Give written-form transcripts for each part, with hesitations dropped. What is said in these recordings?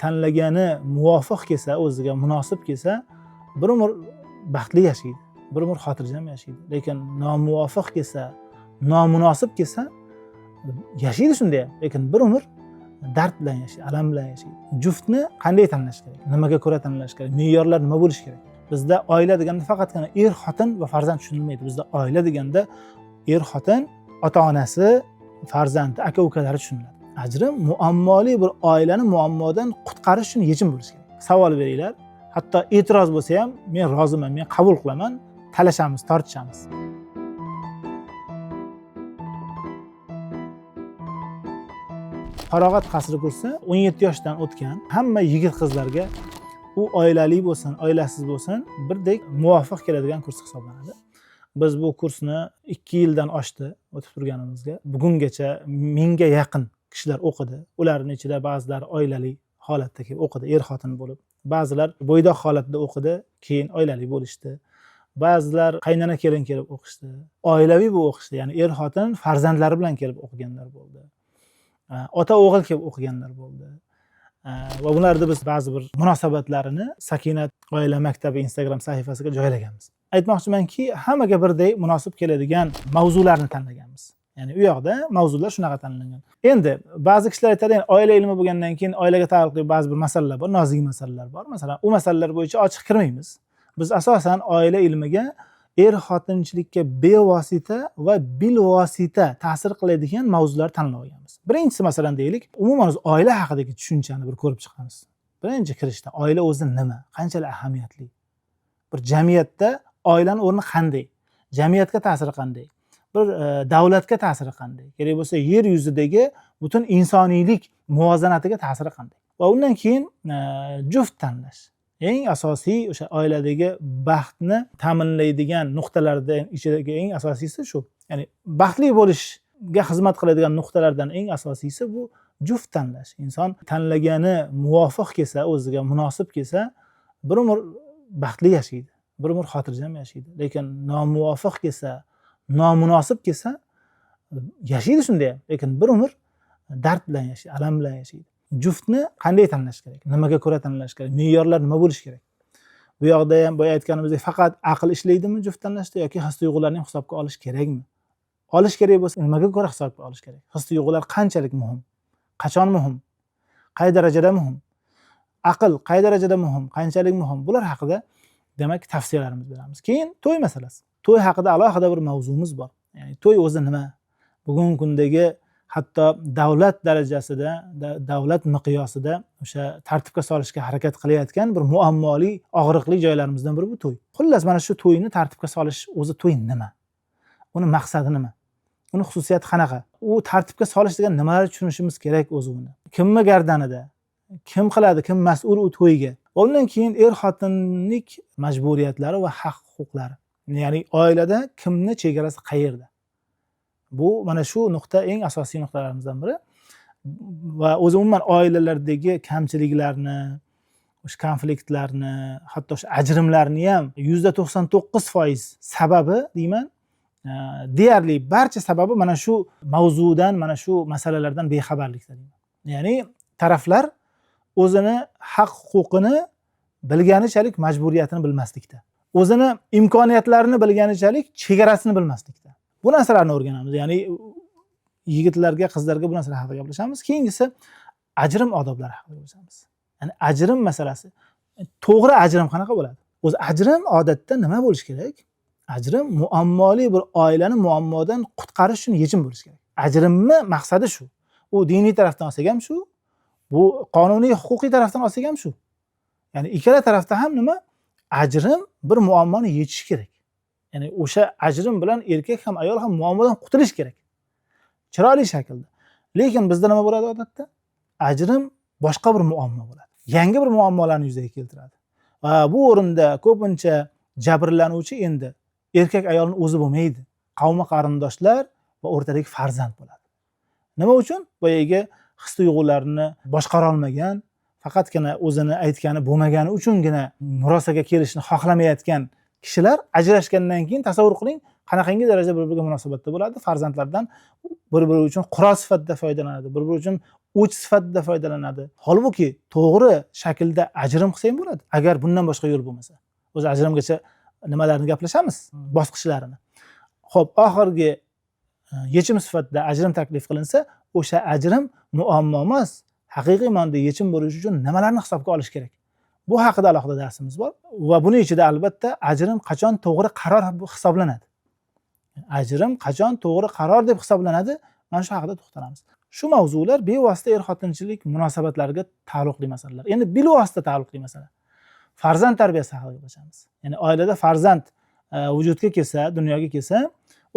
tanlagani muvofiq kelsa, o'ziga munosib kelsa, bir umr baxtli yashaydi, bir umr xotirjam yashaydi. Lekin nomuvofiq kelsa, nomunosib kelsa, yashaydi shunday, lekin bir umr dard bilan yashaydi, alam bilan yashaydi. Juftni qanday tanlash kerak? Nimaga ko'ra tanlash kerak? Me'yorlar nima bo'lishi kerak? Bizda oila deganda faqatgina xotin va farzand tushunilmaydi. Bizda oila deganda xotin, ota-onasi, farzandi, aka-ukalari tushuniladi. Ajrim muammoli bir oilani muammodan qutqarish uchun yechim bo'lishi kerak. Savol beringlar. Hatto e'tiroz bo'lsa ham, men roziman, men qabul qilaman, talashamiz, tortishamiz. Farog'at qasri kursi 17 yoshdan o'tgan hamma yigit qizlarga u oilali bo'lsin, oilasiz bo'lsin, birdek muvofiq keladigan kurs hisoblanadi. Biz bu kursni 2 yildan oshdi o'tib turganimizga. Bugungacha 1000 ga yaqin kishilar o'qidi. Ularning ichida ba'zilar oilali holatda kelib o'qidi, xotin bo'lib. Ba'zilar bo'ydoq holatda o'qidi, keyin oilali bo'lishdi. Ba'zilar qaynona kelin kelib o'qishdi. Oilaviy bu o'qishdi, ya'ni xotin farzandlari bilan kelib o'qiganlar bo'ldi. Ota o'g'il kelib o'qiganlar bo'ldi. Va bularda biz ba'zi bir munosabatlarini Sakinat oila maktabi Instagram sahifasiga joylaganmiz. Aytmoqchimanki, hammaga birdek munosib keladigan mavzularni tanlaganmiz. Ya'ni u yoqda mavzular shunaqa tanlangan. Endi ba'zi kishilar aytadi, oila ilmi bo'lgandan keyin oilaga taalluqli ba'zi bir masalalar bor, nozik masalalar bor. Masalan, u masalalar bo'yicha ochiq kirmaymiz. Biz asosan oila ilmiga xotinchilikka bevosita va bilvosita ta'sir qiladigan mavzular tanlab olganmiz. Birinchisi masalan deylik, umuman oila haqidagi tushunchani bir ko'rib chiqamiz. Birinchi kirishda oila o'zi nima, qanchalik ahamiyatli? Bir jamiyatda oilaning o'rni qanday? Jamiyatga ta'siri qanday? Bir davlatga ta'siri qanday? Kerak bo'lsa yer yuzidagi butun insoniylik muvozanatiga ta'siri qanday? Va undan keyin juft tanlash. Eng asosiy o'sha oiladagi baxtni ta'minlaydigan nuqtalardan ichidagi eng asosiysi shu. Ya'ni baxtli bo'lishga xizmat qiladigan nuqtalardan eng asosiysi bu juft tanlash. Inson tanlagani muvofiq kelsa, o'ziga munosib kelsa, bir umr baxtli yashaydi, bir umr xotirjam yashaydi. Lekin nomuvofiq kelsa, nomunosib kelsa, yashaydi shunday, lekin bir umr dard bilan yashaydi, alam bilan yashaydi. Juftni qanday tanlash kerak? Nimaga ko'ra tanlash kerak? Me'yorlar nima bo'lishi kerak? Bu yoqda ham boya aytganimizdek faqat aql ishlaydimi juft tanlashda yoki his-tuyg'ularni hisobga olish kerakmi? Olish kerak bo'lsa, nimaga ko'ra hisobga olish kerak? His-tuyg'ular qanchalik muhim? Qachon muhim? Qay darajada muhim? Aql qay darajada muhim? Qanchalik muhim? Bular haqida demak tavsiyalarimiz beramiz. Keyin to'y masalasi. To'y haqida alohida bir mavzumiz bor. Ya'ni to'y o'zi nima? Bugungi kundagi hatto davlat darajasida, davlat miqyosida o'sha tartibga solishga harakat qilayotgan bir muammoli, og'riqli joylarimizdan biri bu to'y. Xullas, mana shu to'yni tartibga solish o'zi to'y nima? Uni maqsadi nima? Uni xususiyati qanaqa? U tartibga solish degan nimalarni tushunishimiz kerak o'zi uni. Kimni gardanida? Kim qiladi? Kim mas'ul u to'yga? Undan keyin xotinlik majburiyatlari va haq-huquqlari. Ya'ni oilada kimni chegarasi qayerda? Bu mana shu nuqta eng asosiy nuqtalarimizdan biri. Va o'zi umuman oilalardagi kamchiliklarni, o'sha konfliktlarni, hatto o'sha ajrimlarni ham %99% sababi deyman, deyarli barcha sababi mana shu mavzudan, mana shu masalalardan bexabarlikda deyman. Ya'ni taraflar o'zini haq-huquqini bilganichalik majburiyatini bilmaslikda. O'zini imkoniyatlarini bilganichalik chegarasini bilmaslikda. Bu narsalarni o'rganamiz. Ya'ni yigitlarga, qizlarga bu narsalar haqida gaplashamiz. Keyingisi ajrim odoblari haqida gaplashamiz. Ya'ni ajrim masalasi. To'g'ri ajrim qanaqa bo'ladi? O'zi ajrim odatda nima bo'lishi kerak? Ajrim muammoli bir oilani muammodan qutqarish uchun yechim bo'lishi kerak. Ajrimni maqsadi shu. U diniy tarafdan olsak ham shu, bu qonuniy, huquqiy tarafdan olsak ham shu. Ya'ni ikkala tarafda ham nima? Ajrim bir muammoni yechish kerak. Ya'ni o'sha ajrim bilan erkak ham ayol ham muammodan qutulish kerak. Chiroyli shaklda. Lekin bizda nima bo'ladi odatda? Ajrim boshqa bir muammo bo'ladi. Yangi bir muammolarni yuzaga keltiradi. Va bu o'rinda ko'pincha jabrlanuvchi endi erkak ayolning o'zi bo'lmaydi. Qavmi qarindoshlar va o'rtadagi farzand bo'ladi. Nima uchun? Boyaga his-tuyg'ularni boshqara olmagan, faqatgina o'zini aytgani bo'lmagani uchungina murosaga kelishni xohlamayotgan kishilar ajrashgandan keyin tasavvur qiling, qanaqangi darajada bir-biriga munosabatda bo'ladi. Farzandlardan bir-biri uchun qurol sifatida foydalanadi, bir-biri uchun o'ch sifatida foydalanadi. Holbuki to'g'ri shaklda ajrim qilsa ham bo'ladi. Agar bundan boshqa yo'l bo'lmasa. O'zi ajrimgacha nimalarni gaplashamiz, bosqichlarini. Xo'p, oxirgi yechim sifatida ajrim taklif qilinsa, o'sha ajrim muammo emas, haqiqiy ma'noda yechim bo'lishi uchun nimalarni hisobga olish kerak? Bu haqida alohida darsimiz bor va buning ichida albatta ajrim qachon to'g'ri qaror hisoblanadi. Ajrim qachon to'g'ri qaror deb hisoblanadi? Mana shu haqida to'xtalamiz. Shu mavzular bevosita er-xotinchilik munosabatlariga taalluqli masalalar. Endi bilvosita taalluqli masala. Farzand tarbiyasi haqida gaplashamiz. Ya'ni oilada farzand vujudga kelsa, dunyoga kelsa,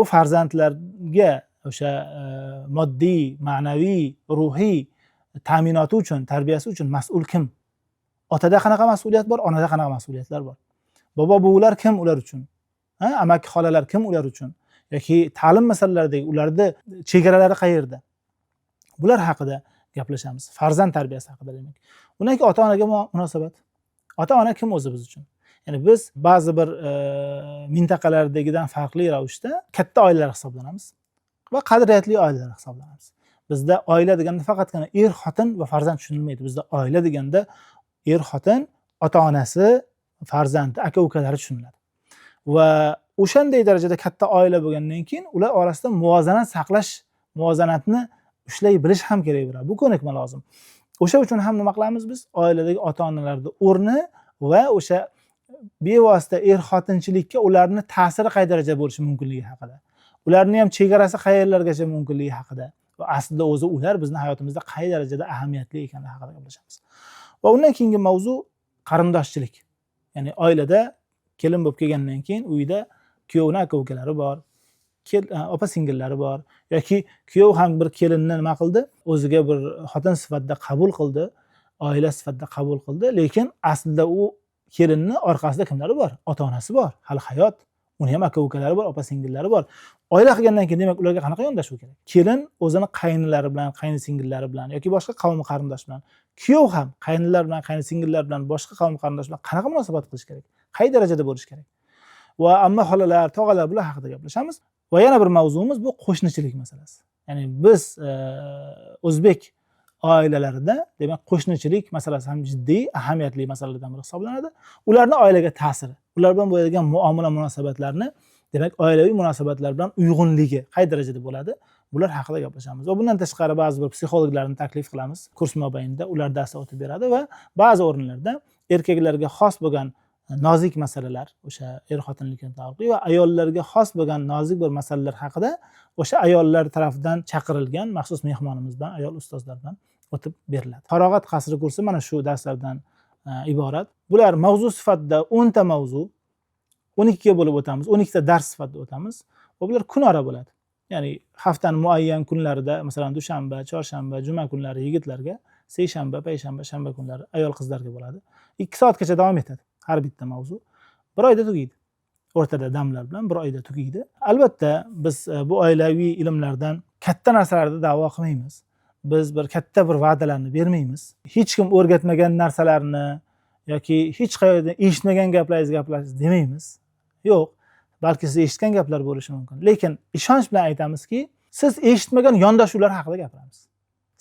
u farzandlarga o'sha moddiy, ma'naviy, ruhiy ta'minoti uchun, tarbiyasi uchun mas'ul kim? Otada qanaqa mas'uliyat bor, onada qanaqa mas'uliyatlar bor? Bobo buvilar kim ular uchun? Amaki xolalar kim ular uchun? Yoki ta'lim masalalaridagi ularda chegaralari qayerda? Bular haqida gaplashamiz. Farzand tarbiyasi haqida demak. Undan keyin ota-onaga munosabat. Ota-ona kim o'zi biz uchun? Ya'ni biz ba'zi bir mintaqalardagidan farqli ravishda katta oilalar hisoblanamiz va qadriyatli oilalar hisoblanamiz. Bizda oila deganda faqatgina er-xotin va farzand tushunilmaydi. Bizda oila deganda er-xotin, ota-onasi, farzandi, aka-ukalari tushuniladi. Va o'shanday darajada katta oila bo'lgandan keyin ular orasida muvozanatni ushlay bilish ham kerak bo'ladi. Bu ko'nikma lozim. O'sha uchun ham nima qilamiz biz? Oiladagi ota-onalarning o'rni va o'sha bevosita er-xotinchilikka ularni ta'siri qay darajada bo'lishi mumkinligi haqida. Ularning ham chegarasi qayerlargacha mumkinligi haqida va aslida o'zi ular bizning hayotimizda qay darajada ahamiyatli ekanligi haqida gaplashamiz. Va undan keyingi mavzu qarindoshchilik. Ya'ni oilada kelin bo'lib kelgandan keyin uyda kuyovning aka-ukalari bor, opa-singillari bor yoki kuyov ham bir kelinni nima qildi? O'ziga bir xotin sifatida qabul qildi, oila sifatida qabul qildi, lekin aslida u kelinni orqasida kimlari bor? Ota-onasi bor, hali hayot. Uni ham aka-ukalari bor, opa-singillari bor. Oila qilgandan keyin demak ularga qanaqa yondashuv kerak? Kelin o'zini qaynilari bilan, qaynsingillari bilan yoki boshqa qavm qarindosh bilan, kuyov ham qaynillar bilan, qaynsingillar bilan, boshqa qavm qarindosh bilan qanaqa munosabat qilish kerak? Qay darajada bo'lish kerak? Va amma xolalar, tog'alar bular haqida gaplashamiz. Va yana bir mavzuimiz bu qo'shnichilik masalasi. Ya'ni biz o'zbek oilalarida demak qo'shnichilik masalasi ham jiddiy, ahamiyatli masalalardan biri hisoblanadi. Ularning oilaga ta'siri, ular bilan bo'ladigan muomala munosabatlarni demak oilaviy munosabatlar bilan uyg'unligi qay darajada bo'ladi? Bular haqida gaplashamiz. Va bundan tashqari ba'zi bir psixologlarni taklif qilamiz. Kurs mobaynida ular dars o'tib beradi va ba'zi o'rinlarda erkaklarga xos bo'lgan nozik masalalar, o'sha er-xotinlikka taalluqli va ayollarga xos bo'lgan nozik bir masalalar haqida o'sha ayollar tomonidan chaqirilgan maxsus mehmonimiz bilan, ayol ustozlar bilan o'tib beriladi. Farog'at qasri kursi mana shu darslardan iborat. Bular mavzu sifatida 10 ta mavzu 12 ga bo'lib o'tamiz, 12 ta dars sifatida o'tamiz va bular kunora bo'ladi. Ya'ni haftaning muayyan kunlarida, masalan, dushanba, chorshanba, juma kunlari yigitlarga, seshanba, payshanba, shanba kunlari ayol qizlarga bo'ladi. 2 soatgacha davom etadi har bitta mavzu. Bir oyda tugaydi. O'rtada damlar bilan bir oyda tugaydi. Albatta biz bu oilaviy ilmlardan katta narsalarni da'vo qilmaymiz. Biz bir katta bir va'dalarni bermaymiz. Hech kim o'rgatmagan narsalarni yoki hech qayerda eshitmagan gaplaringiz demaymiz. Yo'q, balki siz eshitgan gaplar bo'lishi mumkin. Lekin ishonch bilan aytamizki, siz eshitmagan yondashuvlar haqida gapiramiz.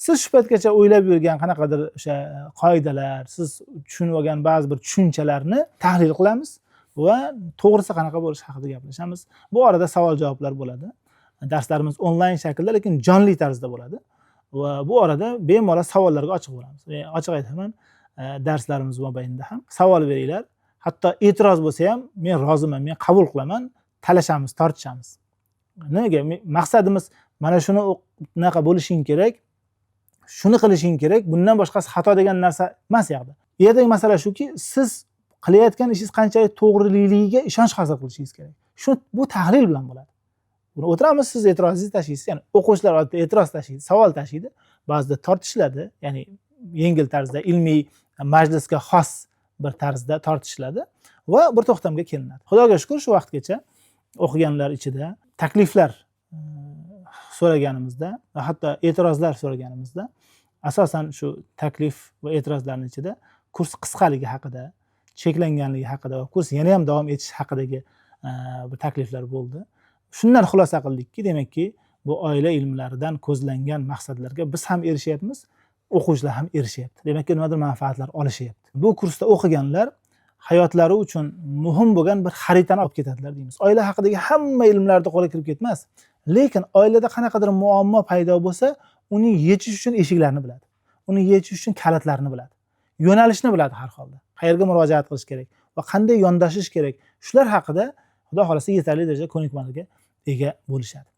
Siz shu paytgacha o'ylab yurgan qanaqadir o'sha qoidalar, siz tushunib olgan ba'zi bir tushunchalarni tahlil qilamiz va to'g'risi qanaqa bo'lishi haqida gaplashamiz. Bu orada savol-javoblar bo'ladi. Darslarimiz onlayn shaklda, lekin jonli tarzda bo'ladi. Va bu orada bemalol savollarga ochiq bo'lamiz. Ochiq aytaman, darslarimiz mobaynida ham savol beringlar. Hatto e'tiroz bo'lsa ham men roziman, men qabul qilaman, talashamiz, tortishamiz. Nega? Maqsadimiz mana shuni unaqa bo'lishing kerak, shuni qilishing kerak, bundan boshqasi xato degan narsa emas yoqda. Yerdagi masala shuki, siz qilayotgan ishingiz qanchalik to'g'riligiga ishonch hosil qilishingiz kerak. Bu tahlil bilan bo'ladi. Buni o'tiramiz, siz e'tirozingizni tashlaysiz, ya'ni o'quvchilar odatda e'tiroz tashlaydi, savol tashlaydi, ba'zida tortishiladi, ya'ni yengil tarzda, ilmiy majlisga xos bir tarzda tortishiladi va bir to'xtamga kelinadi. Xudoga shukr, shu vaqtgacha o'qiganlar ichida takliflar so'raganimizda va hatto e'tirozlar so'raganimizda asosan shu taklif va e'tirozlarning ichida kurs qisqaligi haqida, cheklanganligi haqida va kurs yana ham davom etishi haqidagi bir takliflar bo'ldi. Shundan xulosa qildikki, demakki, bu oila ilmlaridan ko'zlangan maqsadlarga biz ham erishyapmiz o'quvchilar ham erishyapti. Demakki nimadir manfaatlar olishyapti. Bu kursda o'qiganlar hayotlari uchun muhim bo'lgan bir xaritani olib ketadilar deymiz. Oila haqidagi hamma ilmlarni qo'lga kirib ketmas, lekin oilada qanaqadir muammo paydo bo'lsa, uni yechish uchun eshiklarni biladi. Uni yechish uchun kalitlarni biladi. Yo'nalishni biladi har holda. Qayerga murojaat qilish kerak va qanday yondashish kerak. Shular haqida Xudo xolasa yetarli darajada ko'nikmaga ega bo'lishadi.